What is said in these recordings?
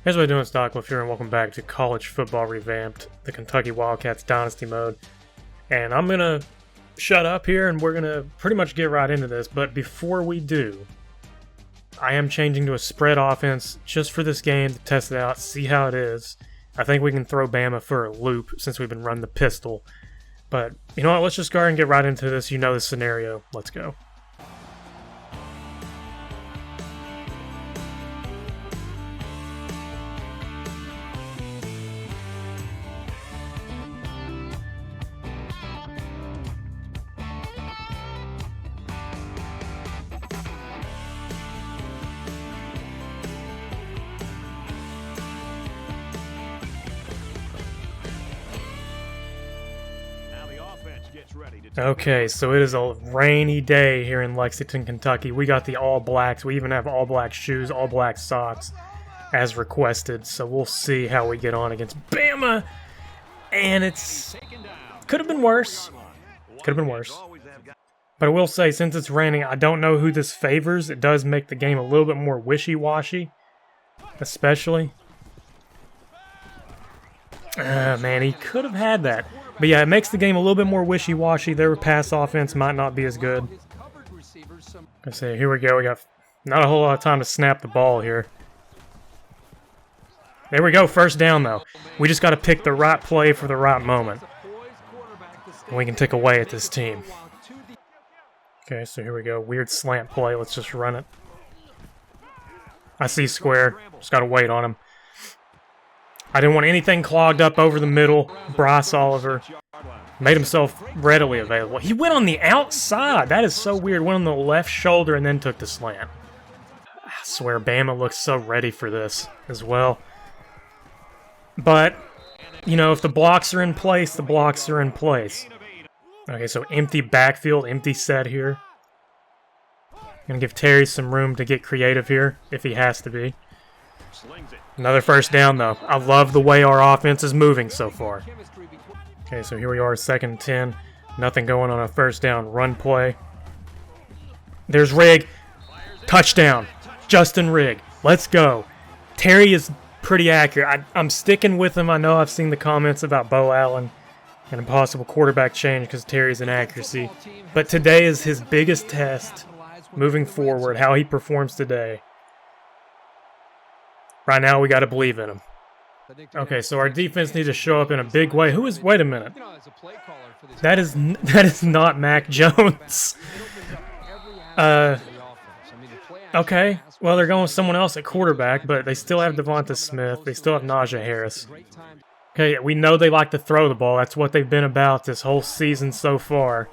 Here's what I'm doing, it's Doc here, and welcome back to College Football Revamped, the Kentucky Wildcats Dynasty Mode. And I'm gonna shut up here, and we're gonna pretty much get right into this. But before we do, I am changing to a spread offense just for this game to test it out, see how it is. I think we can throw Bama for a loop since we've been running the pistol. But you know what? Let's just go ahead and get right into this. You know the scenario. Let's go. Okay, so it is a rainy day here in Lexington, Kentucky. We got the all blacks. We even have all black shoes, all black socks as requested. So we'll see how we get on against Bama. And could have been worse. Could have been worse. But I will say, since it's raining, I don't know who this favors. It does make the game a little bit more wishy-washy, especially. Man, he could have had that. But yeah, it makes the game a little bit more wishy-washy. Their pass offense might not be as good. Let's see, here we go. We got not a whole lot of time to snap the ball here. There we go, first down though. We just got to pick the right play for the right moment. And we can take away at this team. Okay, so here we go. Weird slant play. Let's just run it. I see square. Just got to wait on him. I didn't want anything clogged up over the middle. Bryce Oliver made himself readily available. He went on the outside. That is so weird. Went on the left shoulder and then took the slant. I swear Bama looks so ready for this as well. But, you know, if the blocks are in place, the blocks are in place. Okay, so empty backfield, empty set here. Gonna give Terry some room to get creative here, if he has to be. Another first down, though. I love the way our offense is moving so far. Okay, so here we are, 2nd and 10. Nothing going on a first down. Run play. There's Rigg. Touchdown. Justin Rigg. Let's go. Terry is pretty accurate. I'm sticking with him. I know I've seen the comments about Bo Allen and a possible quarterback change because Terry's inaccuracy. But today is his biggest test moving forward, how he performs today. Right now, we got to believe in him. Okay, so our defense needs to show up in a big way. Wait a minute. That is not Mac Jones. Okay, well, they're going with someone else at quarterback, but they still have Devonta Smith. They still have Najee Harris. Okay, we know they like to throw the ball. That's what they've been about this whole season so far.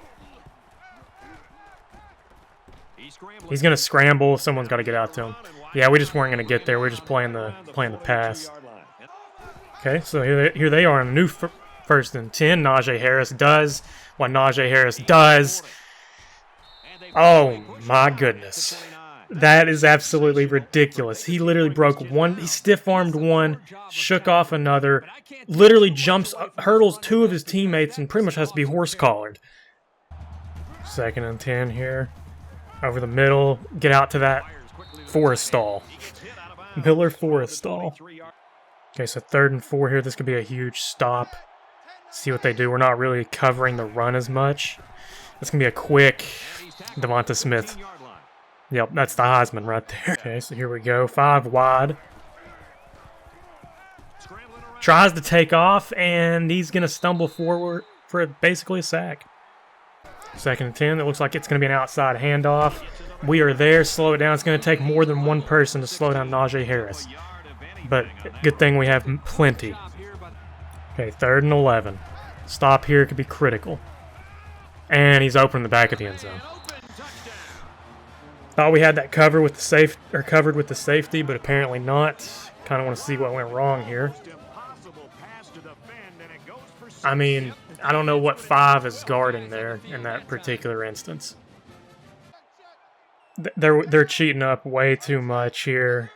He's going to scramble. Someone's got to get out to him. Yeah, we just weren't going to get there. We're just playing the pass. Okay, so here they are on a new 1st and 10. Najee Harris does what Najee Harris does. Oh, my goodness. That is absolutely ridiculous. He literally broke one. He stiff-armed one, shook off another, literally hurdles 2 of his teammates, and pretty much has to be horse-collared. 2nd and 10 here. Over the middle. Get out to that Forrestall. Miller Forrestall. Okay, so 3rd and 4 here. This could be a huge stop. See what they do. We're not really covering the run as much. This can be a quick Devonta Smith. Yep, that's the Heisman right there. Okay, so here we go. 5 wide. Tries to take off, and he's going to stumble forward for basically a sack. 2nd and 10. It looks like it's going to be an outside handoff. We are there. Slow it down. It's going to take more than one person to slow down Najee Harris. But good thing we have plenty. Okay, 3rd and 11. Stop here could be critical. And he's open in the back of the end zone. Thought we had that covered with the safety, but apparently not. Kind of want to see what went wrong here. I mean, I don't know what 5 is guarding there in that particular instance. They're cheating up way too much here.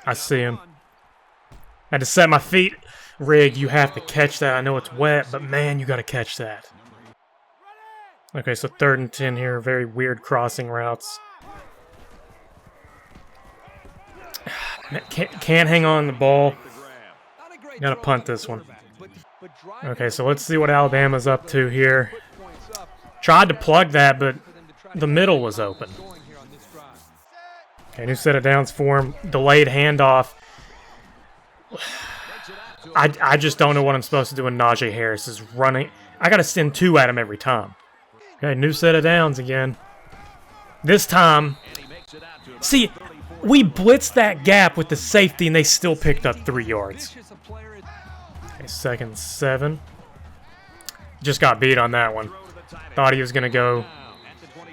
I see him. I had to set my feet. Rigg, you have to catch that. I know it's wet, but man, you got to catch that. Okay, so 3rd and 10 here. Very weird crossing routes. Can't hang on the ball. Gotta punt this one. Okay, so let's see what Alabama's up to here. Tried to plug that, but the middle was open. Okay, new set of downs for him. Delayed handoff. I just don't know what I'm supposed to do when Najee Harris is running. I gotta send 2 at him every time. Okay, new set of downs again. This time, see, we blitzed that gap with the safety and they still picked up 3 yards. Okay, 2nd and 7. Just got beat on that one. Thought he was going to go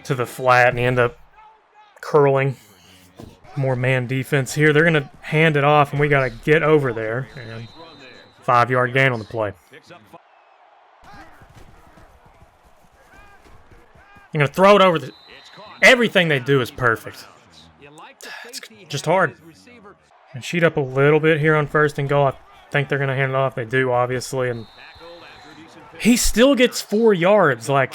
to the flat and he ended up curling. More man defense here. They're going to hand it off and we got to get over there. And 5-yard gain on the play. I'm going to throw it over the... Everything they do is perfect. It's just hard. And sheet up a little bit here on 1st and goal. I think they're going to hand it off. They do, obviously. And he still gets 4 yards. Like,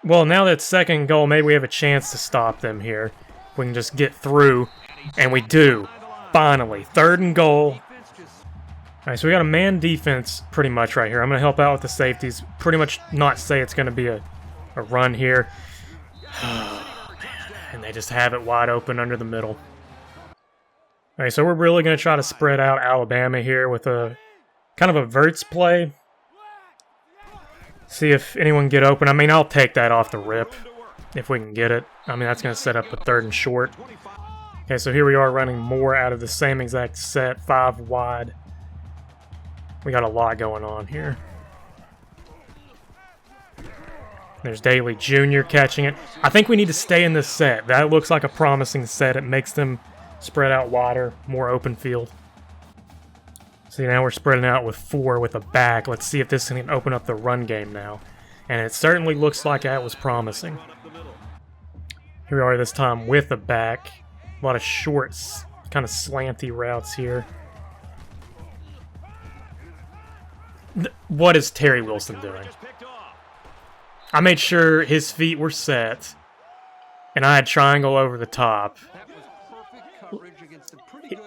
well, now that it's 2nd and goal, maybe we have a chance to stop them here. We can just get through. And we do. Finally. 3rd and goal. All right, so we got a man defense pretty much right here. I'm going to help out with the safeties. Pretty much not say it's going to be a run here. Oh, man. And they just have it wide open under the middle. All right, so we're really going to try to spread out Alabama here with a kind of a verts play. See if anyone can get open. I mean, I'll take that off the rip if we can get it. I mean, that's going to set up a 3rd and short. Okay, so here we are running more out of the same exact set, 5 wide. We got a lot going on here. There's Daly Jr. catching it. I think we need to stay in this set. That looks like a promising set. It makes them spread out wider, more open field. See, now we're spreading out with 4 with a back. Let's see if this can open up the run game now. And it certainly looks like that was promising. Here we are this time with a back. A lot of shorts, kind of slanty routes here. What is Terry Wilson doing? I made sure his feet were set, and I had triangle over the top.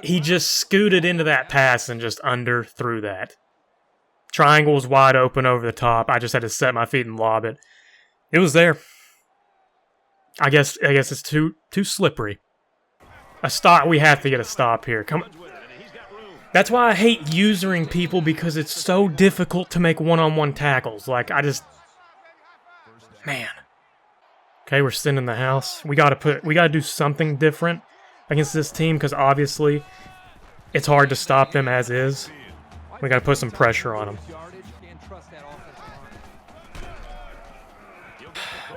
He just scooted into that pass and just underthrew that. Triangle was wide open over the top. I just had to set my feet and lob it. It was there. I guess it's too slippery. A stop. We have to get a stop here. Come on. That's why I hate usering people, because it's so difficult to make one-on-one tackles. Like, I just... Man. Okay, we're sending the house. We gotta do something different against this team, because obviously it's hard to stop them as is. We gotta put some pressure on them.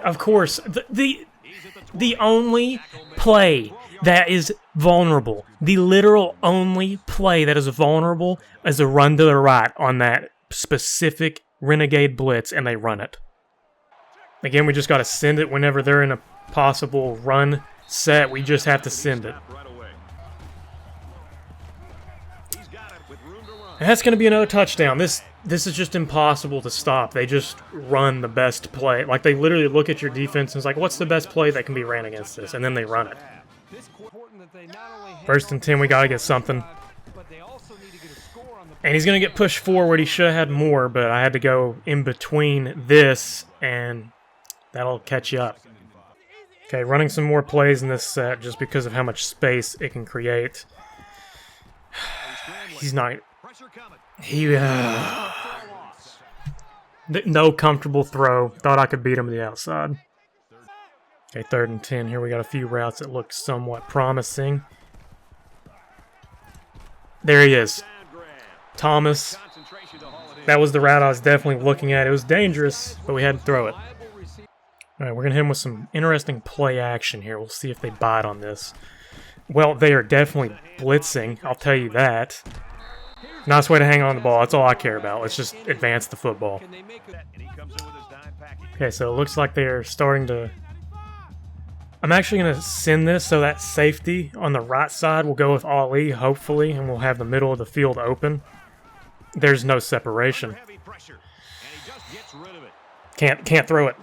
Of course, the only play that is vulnerable, the literal only play that is vulnerable, is a run to the right on that specific renegade blitz, and they run it. Again, we just got to send it whenever they're in a possible run set. We just have to send it. And that's going to be another touchdown. This is just impossible to stop. They just run the best play. Like, they literally look at your defense and it's like, what's the best play that can be ran against this? And then they run it. 1st and 10, we got to get something. And he's going to get pushed forward. He should have had more, but I had to go in between this, and that'll catch you up. Okay, running some more plays in this set just because of how much space it can create. He's not... No comfortable throw. Thought I could beat him to the outside. Okay, 3rd and 10. Here we got a few routes that look somewhat promising. There he is. Thomas. That was the route I was definitely looking at. It was dangerous, but we had to throw it. All right, we're going to hit him with some interesting play action here. We'll see if they bite on this. Well, they are definitely blitzing. I'll tell you that. Nice way to hang on the ball. That's all I care about. Let's just advance the football. Okay, so it looks like they're starting to... I'm actually going to send this so that safety on the right side will go with Ali, hopefully, and we'll have the middle of the field open. There's no separation. Can't throw it.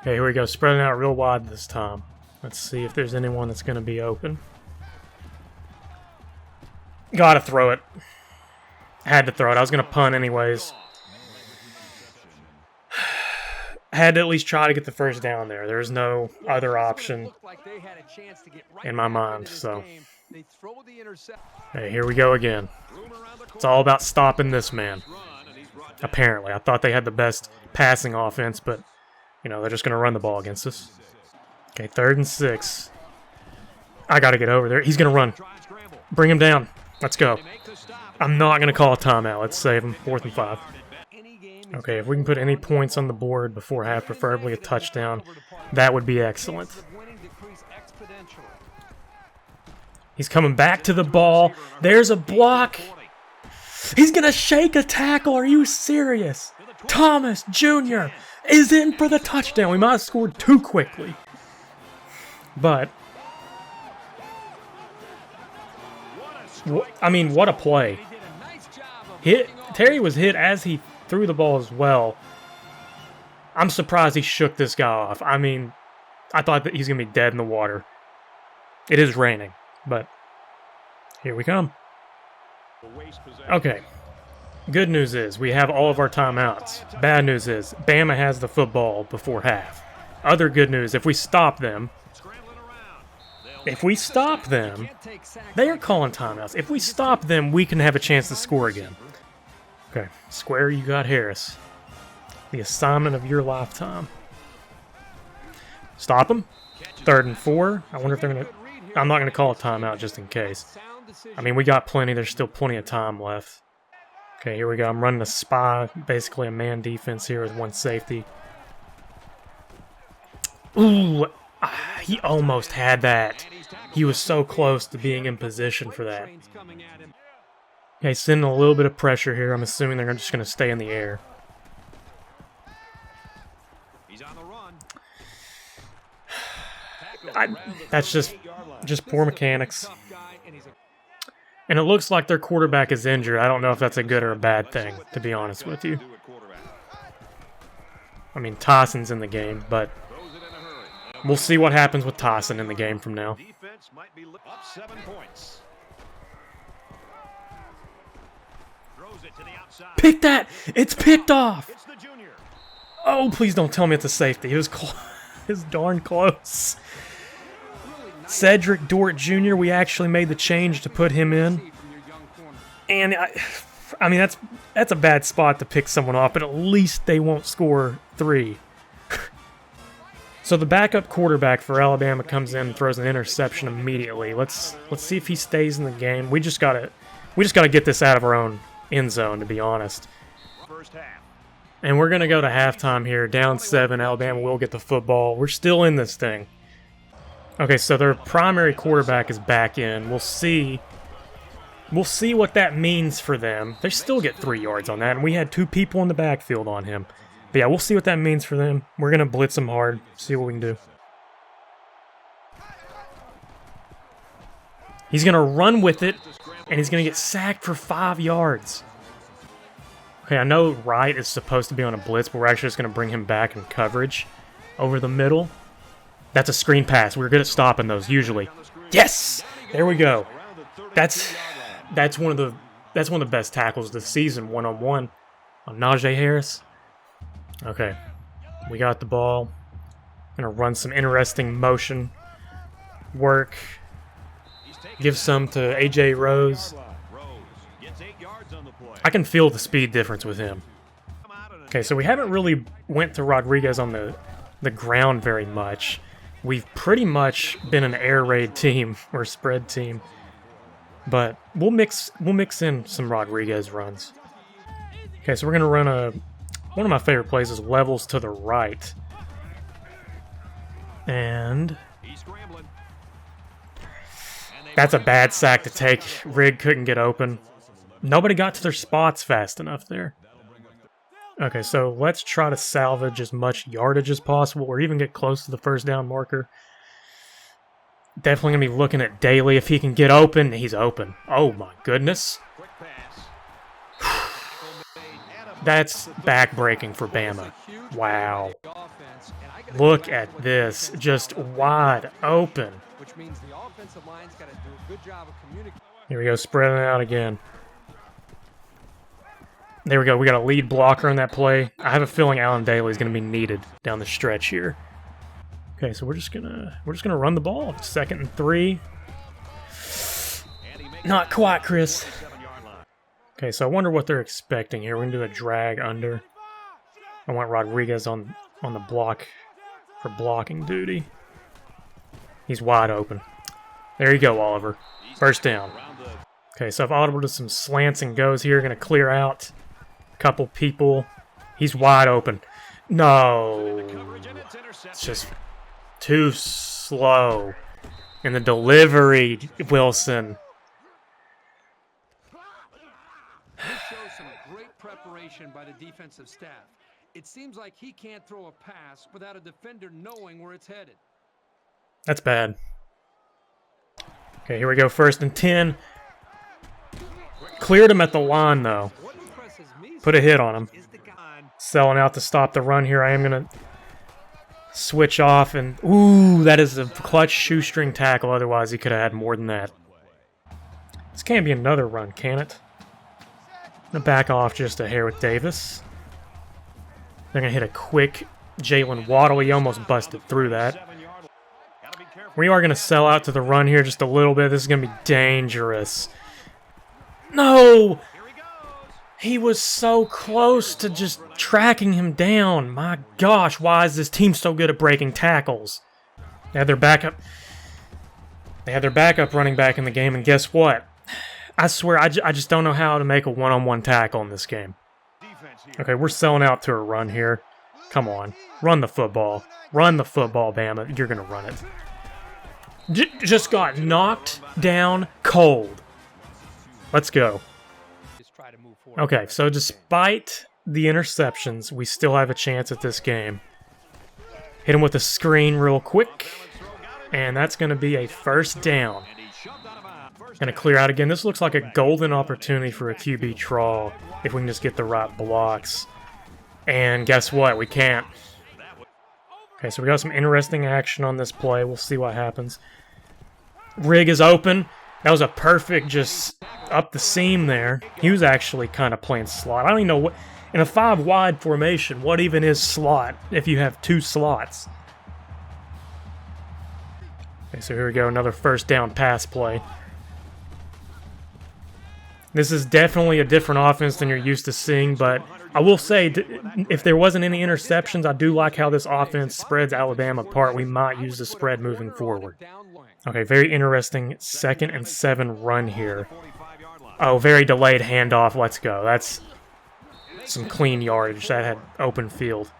Okay, here we go. Spreading out real wide this time. Let's see if there's anyone that's going to be open. Gotta throw it. Had to throw it. I was going to punt anyways. Had to at least try to get the first down there. There's no other option in my mind. So, hey, here we go again. It's all about stopping this man. Apparently. I thought they had the best passing offense, but, you know, they're just going to run the ball against us. Okay, 3rd and 6. I got to get over there. He's going to run. Bring him down. Let's go. I'm not going to call a timeout. Let's save him. 4th and 5. Okay, if we can put any points on the board before half, preferably a touchdown, that would be excellent. He's coming back to the ball. There's a block. He's going to shake a tackle. Are you serious? Thomas Jr. is in for the touchdown. We might have scored too quickly. But, I mean, what a play. Terry was hit as he threw the ball as well. I'm surprised he shook this guy off. I mean, I thought that he's going to be dead in the water. It is raining, but here we come. Okay. Good news is we have all of our timeouts. Bad news is Bama has the football before half. Other good news, if we stop them, they are calling timeouts. If we stop them, we can have a chance to score again. Okay, square, you got Harris. The assignment of your lifetime. Stop him. 3rd and 4. I wonder if they're going to... I'm not going to call a timeout just in case. I mean, we got plenty. There's still plenty of time left. Okay, here we go. I'm running a spy. Basically a man defense here with 1 safety. Ooh, he almost had that. He was so close to being in position for that. Okay, sending a little bit of pressure here. I'm assuming they're just going to stay in the air. That's just poor mechanics. And it looks like their quarterback is injured. I don't know if that's a good or a bad thing, to be honest with you. I mean, Tyson's in the game, but we'll see what happens with Tyson in the game from now. Pick that! It's picked off! Oh, please don't tell me it's a safety. It was darn close. Cedric Dort Jr., we actually made the change to put him in. And, I mean, that's a bad spot to pick someone off, but at least they won't score 3. So the backup quarterback for Alabama comes in and throws an interception immediately. Let's see if he stays in the game. We just gotta get this out of our own end zone, to be honest. And we're gonna go to halftime here, down 7. Alabama will get the football. We're still in this thing. Okay, so their primary quarterback is back in. We'll see what that means for them. They still get 3 yards on that, and we had 2 people in the backfield on him. But yeah, we'll see what that means for them. We're going to blitz them hard, see what we can do. He's going to run with it, and he's going to get sacked for 5 yards. Okay, I know Wright is supposed to be on a blitz, but we're actually just going to bring him back in coverage over the middle. That's a screen pass. We're good at stopping those, usually. Yes! There we go. That's one of the best tackles this season, one-on-one on Najee Harris. Okay, we got the ball. Gonna run some interesting motion work. Give some to AJ Rose. I can feel the speed difference with him. Okay, so we haven't really went to Rodriguez on the ground very much. We've pretty much been an air raid team or spread team. But we'll mix in some Rodriguez runs. Okay, so we're gonna run one of my favorite plays is levels to the right. And that's a bad sack to take. Rig couldn't get open. Nobody got to their spots fast enough there. Okay, so let's try to salvage as much yardage as possible or even get close to the first down marker. Definitely going to be looking at Daly. If he can get open, he's open. Oh my goodness. That's back-breaking for Bama. Wow. Look at this. Just wide open. Here we go, spreading it out again. There we go. We got a lead blocker on that play. I have a feeling Allen Daly is going to be needed down the stretch here. Okay, so we're just gonna run the ball. 2nd and 3. Not quite, Chris. Okay, so I wonder what they're expecting here. We're gonna do a drag under. I want Rodriguez on the block for blocking duty. He's wide open. There you go, Oliver. First down. Okay, so I've audibled to some slants and goes here. Gonna clear out a couple people. He's wide open. No. It's just too slow. And the delivery, Wilson. This shows some great preparation by the defensive staff. It seems like he can't throw a pass without a defender knowing where it's headed. That's bad. Okay, here we go. 1st and 10. Cleared him at the line, though. Put a hit on him. Selling out to stop the run here. I am going to switch off. And, ooh, that is a clutch shoestring tackle. Otherwise, he could have had more than that. This can't be another run, can it? I'm going to back off just a hair with Davis. They're going to hit a quick Jalen Waddle. He almost busted through that. We are going to sell out to the run here just a little bit. This is going to be dangerous. No! He was so close to just tracking him down. My gosh, why is this team so good at breaking tackles? They had their backup. They had their backup running back in the game, and guess what? I swear, I just don't know how to make a one-on-one tackle in this game. Okay, we're selling out to a run here. Come on. Run the football. Run the football, Bama. You're going to run it. Just got knocked down cold. Let's go. Okay, so despite the interceptions, we still have a chance at this game. Hit him with a screen real quick. And that's going to be a 1st down. Going to clear out again. This looks like a golden opportunity for a QB draw if we can just get the right blocks. And guess what? We can't. Okay, so we got some interesting action on this play. We'll see what happens. Rig is open. That was a perfect just up the seam there. He was actually kind of playing slot. I don't even know what... In a 5-wide formation, what even is slot if you have 2 slots? Okay, so here we go. Another 1st down pass play. This is definitely a different offense than you're used to seeing, but I will say, if there wasn't any interceptions, I do like how this offense spreads Alabama apart. We might use the spread moving forward. Okay, very interesting 2nd and 7 run here. Oh, very delayed handoff. Let's go. That's some clean yardage. That had open field.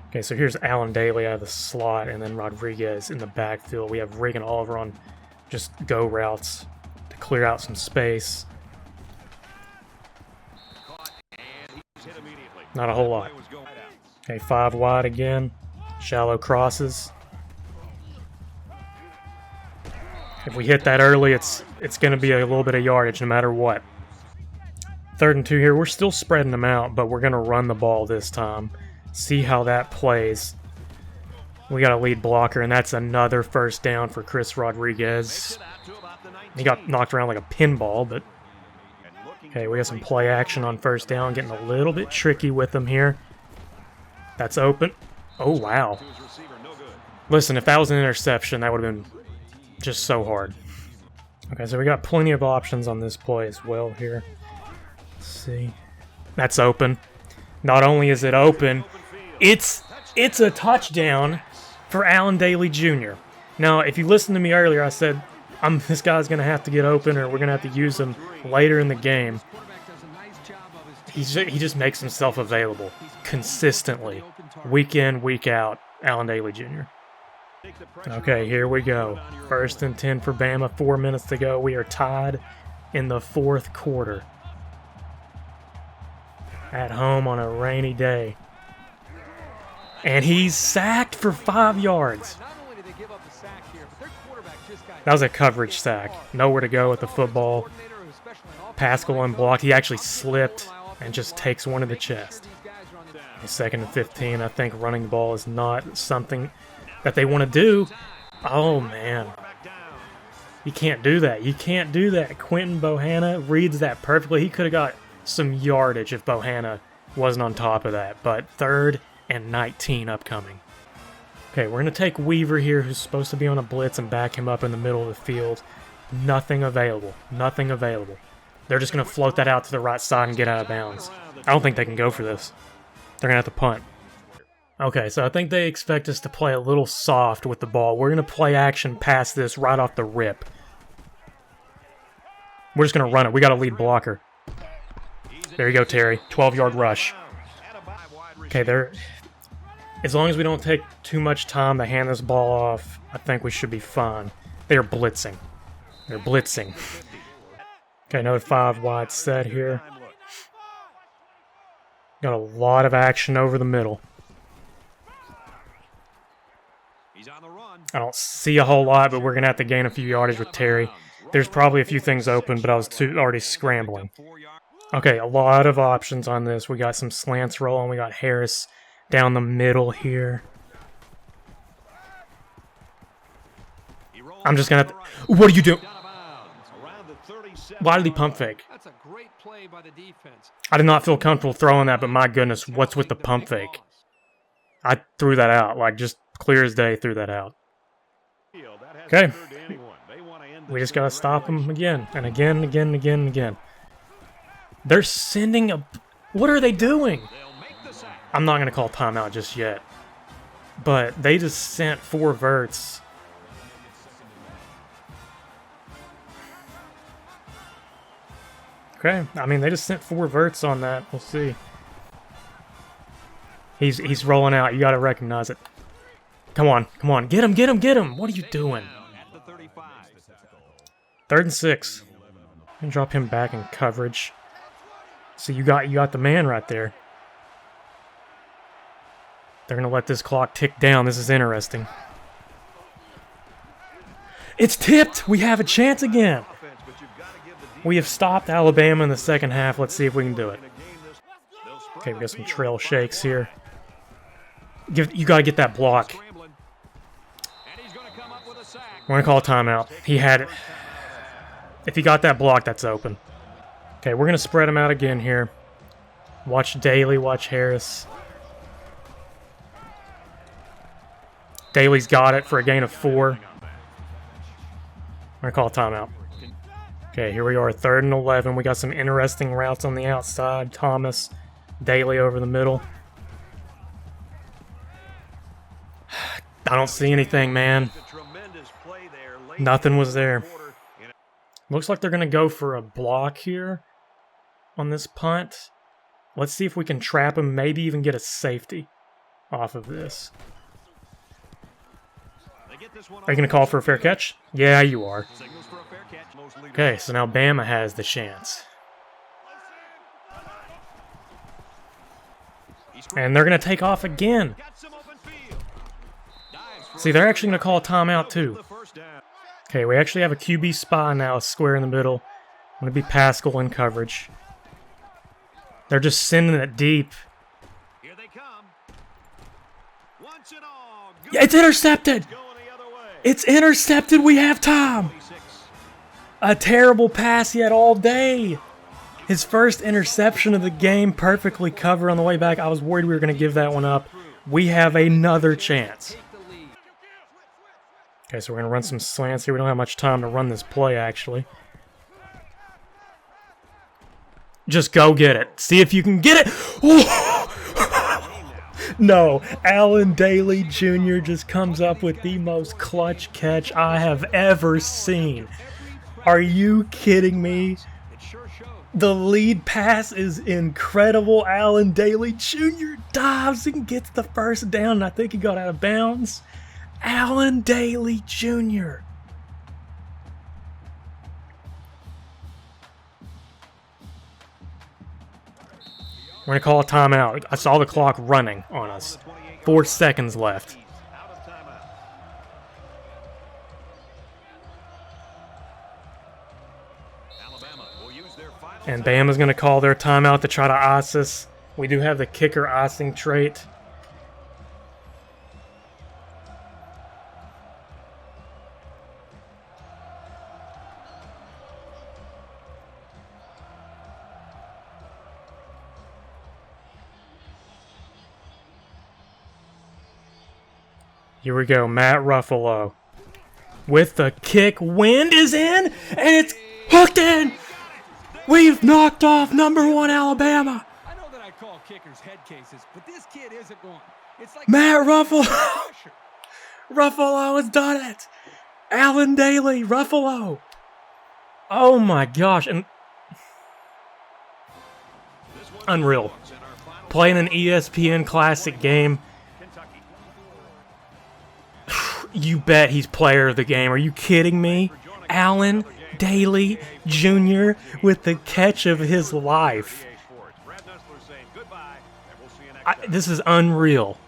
Okay, so here's Allen Daly out of the slot, and then Rodriguez in the backfield. We have Rig and Oliver on just go routes to clear out some space. Not a whole lot. Okay, 5 wide again. Shallow crosses. If we hit that early, it's going to be a little bit of yardage no matter what. 3rd and 2 here. We're still spreading them out, but we're going to run the ball this time. See how that plays. We got a lead blocker, and that's another 1st down for Chris Rodriguez. He got knocked around like a pinball, but... Okay, we got some play action on 1st down, getting a little bit tricky with them here. That's open. Oh, wow. Listen, if that was an interception, that would have been just so hard. Okay, so we got plenty of options on this play as well here. Let's see. That's open. Not only is it open, it's a touchdown for Allen Daly Jr. Now, if you listened to me earlier, I said, this guy's going to have to get open or we're going to have to use him later in the game. He just makes himself available consistently. Week in, week out, Allen Daly Jr. Okay, here we go. 1st and 10 for Bama. 4 minutes to go. We are tied in the 4th quarter. At home on a rainy day. And he's sacked for 5 yards. That was a coverage sack. Nowhere to go with the football. Pascal unblocked. He actually slipped and just takes one to the chest. 2nd and 15. I think running the ball is not something that they want to do. Oh, man. You can't do that. You can't do that. Quentin Bohanna reads that perfectly. He could have got some yardage if Bohanna wasn't on top of that. But 3rd and 19 upcoming. Okay, we're going to take Weaver here, who's supposed to be on a blitz, and back him up in the middle of the field. Nothing available. Nothing available. They're just going to float that out to the right side and get out of bounds. I don't think they can go for this. They're going to have to punt. Okay, so I think they expect us to play a little soft with the ball. We're going to play action past this right off the rip. We're just going to run it. We got a lead blocker. There you go, Terry. 12-yard rush. Okay, there. As long as we don't take too much time to hand this ball off, I think we should be fine. They are blitzing. They're blitzing. Okay, another 5 wide set here. Got a lot of action over the middle. I don't see a whole lot, but we're going to have to gain a few yardage with Terry. There's probably a few things open, but I was already scrambling. Okay, a lot of options on this. We got some slants rolling. We got Harris down the middle here. I'm just going to have to... What are you doing? Why did he pump fake? I did not feel comfortable throwing that, but my goodness, what's with the pump fake? I threw that out, like just clear as day, threw that out. Okay. We just got to stop them again, and again, again, again, again. They're sending a... What are they doing? I'm not going to call timeout just yet. But they just sent 4 verts. Okay, I mean, they just sent 4 verts on that. We'll see. He's rolling out. You got to recognize it. Come on, come on. Get him, get him, get him. What are you doing? 3rd and 6. And drop him back in coverage. So you got the man right there. They're going to let this clock tick down. This is interesting. It's tipped. We have a chance again. We have stopped Alabama in the second half. Let's see if we can do it. Okay, we got some trail shakes here. You got to get that block. We're going to call a timeout. He had it. If he got that block, that's open. Okay, we're going to spread him out again here. Watch Daly, watch Harris. Daly's got it for a gain of 4. I'm going to call a timeout. Okay, here we are, 3rd and 11. We got some interesting routes on the outside. Thomas, Daly over the middle. I don't see anything, man. Nothing was there. Looks like they're going to go for a block here on this punt. Let's see if we can trap him, maybe even get a safety off of this. Are you going to call for a fair catch? Yeah, you are. Okay, so now Bama has the chance. And they're going to take off again. See, they're actually going to call a timeout too. Okay, we actually have a QB spy now, square in the middle. Going to be Pascal in coverage. They're just sending it deep. Yeah, it's intercepted! It's intercepted! We have time! A terrible pass he had all day. His first interception of the game, perfectly covered on the way back. I was worried we were going to give that one up. We have another chance. Okay, so we're going to run some slants here. We don't have much time to run this play, actually. Just go get it. See if you can get it. No, Alan Daly Jr. just comes up with the most clutch catch I have ever seen. Are you kidding me? The lead pass is incredible. Alan Daly Jr. dives and gets the first down, and I think he got out of bounds. Alan Daly Jr. We're going to call a timeout. I saw the clock running on us. 4 seconds left. And Bama's going to call their timeout to try to ice us. We do have the kicker icing trait. Here we go, Matt Ruffalo. With the kick, wind is in, and it's hooked in! We've knocked off #1 Alabama! I know that I call kickers head cases, but this kid isn't one. It's like Matt Ruffalo! Ruffalo has done it! Allen Daly, Ruffalo! Oh my gosh, and unreal. Playing an ESPN Classic game. You bet he's player of the game. Are you kidding me? Allen Daly Jr. with the catch of his life. This is unreal.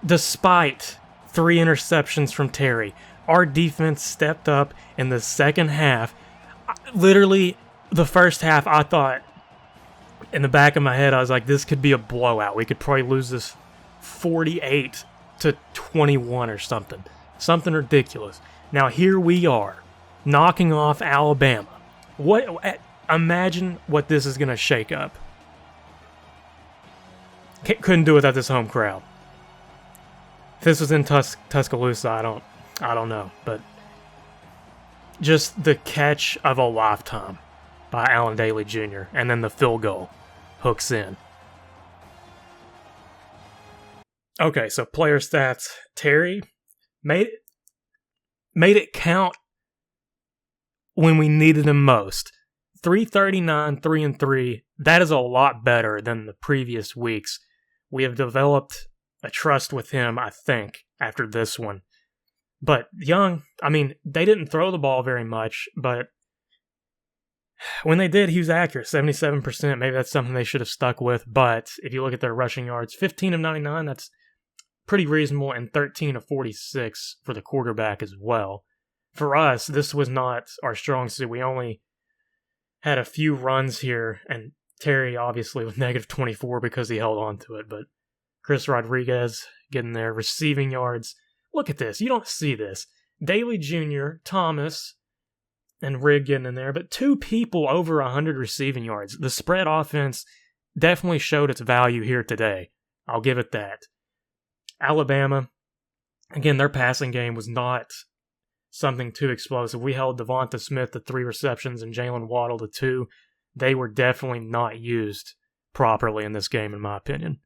Despite 3 interceptions from Terry, our defense stepped up in the second half. Literally, the first half, I thought, in the back of my head, I was like, this could be a blowout. We could probably lose this 48-21 or something. Something ridiculous. Now, here we are, knocking off Alabama. Imagine what this is going to shake up. Couldn't do it without this home crowd. If this was in Tuscaloosa, I don't know, but just the catch of a lifetime by Allen Daly Jr. and then the field goal hooks in. Okay, so player stats. Terry made it count when we needed him most. 339, 3-3. That is a lot better than the previous weeks. We have developed a trust with him, I think, after this one. But Young, I mean, they didn't throw the ball very much, but when they did, he was accurate, 77%. Maybe that's something they should have stuck with, but if you look at their rushing yards, 15 of 99, that's pretty reasonable, and 13 of 46 for the quarterback as well. For us, this was not our strong suit. We only had a few runs here, and Terry obviously with negative 24 because he held on to it, but Chris Rodriguez getting there, receiving yards. Look at this. You don't see this. Daly Jr., Thomas, and Rigg getting in there, but 2 people over 100 receiving yards. The spread offense definitely showed its value here today. I'll give it that. Alabama, again, their passing game was not something too explosive. We held Devonta Smith to 3 receptions and Jalen Waddle to 2. They were definitely not used properly in this game, in my opinion.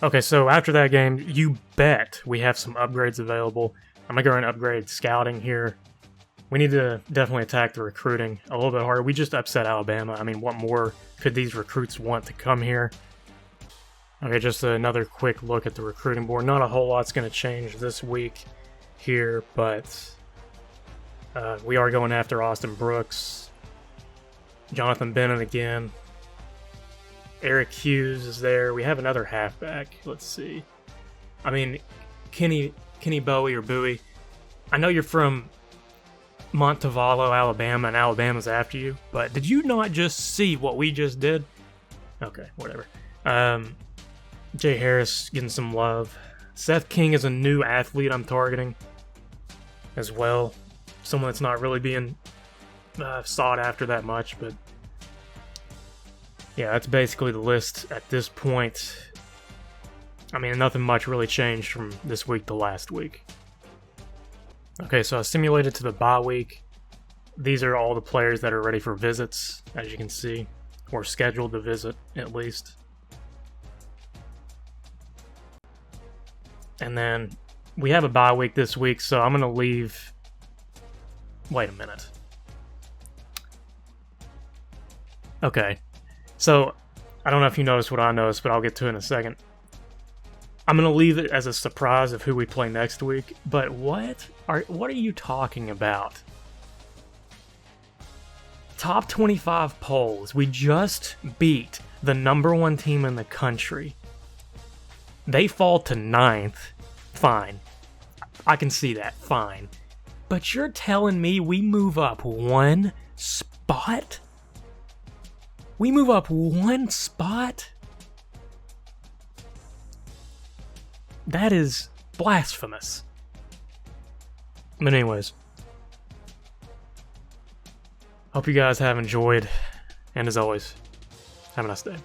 Okay, so after that game, you bet we have some upgrades available. I'm going to go and upgrade scouting here. We need to definitely attack the recruiting a little bit harder. We just upset Alabama. I mean, what more could these recruits want to come here? Okay, just another quick look at the recruiting board. Not a whole lot's going to change this week here, but we are going after Austin Brooks, Jonathan Bennett again. Eric Hughes is there. We have another halfback. Let's see. I mean, Kenny Bowie or Bowie. I know you're from Montevallo, Alabama, and Alabama's after you, but did you not just see what we just did? Okay, whatever. Jay Harris getting some love. Seth King is a new athlete I'm targeting as well. Someone that's not really being sought after that much, but yeah, that's basically the list at this point. I mean, nothing much really changed from this week to last week. Okay, so I simulated to the bye week. These are all the players that are ready for visits, as you can see, or scheduled to visit at least. And then we have a bye week this week, so I'm going to leave... Wait a minute. Okay. So, I don't know if you noticed what I noticed, but I'll get to it in a second. I'm going to leave it as a surprise of who we play next week, but what are you talking about? Top 25 polls. We just beat the #1 team in the country. They fall to 9th. Fine. I can see that. Fine. But you're telling me we move up 1 spot? We move up 1 spot? That is blasphemous. But anyways, hope you guys have enjoyed, and as always, have a nice day.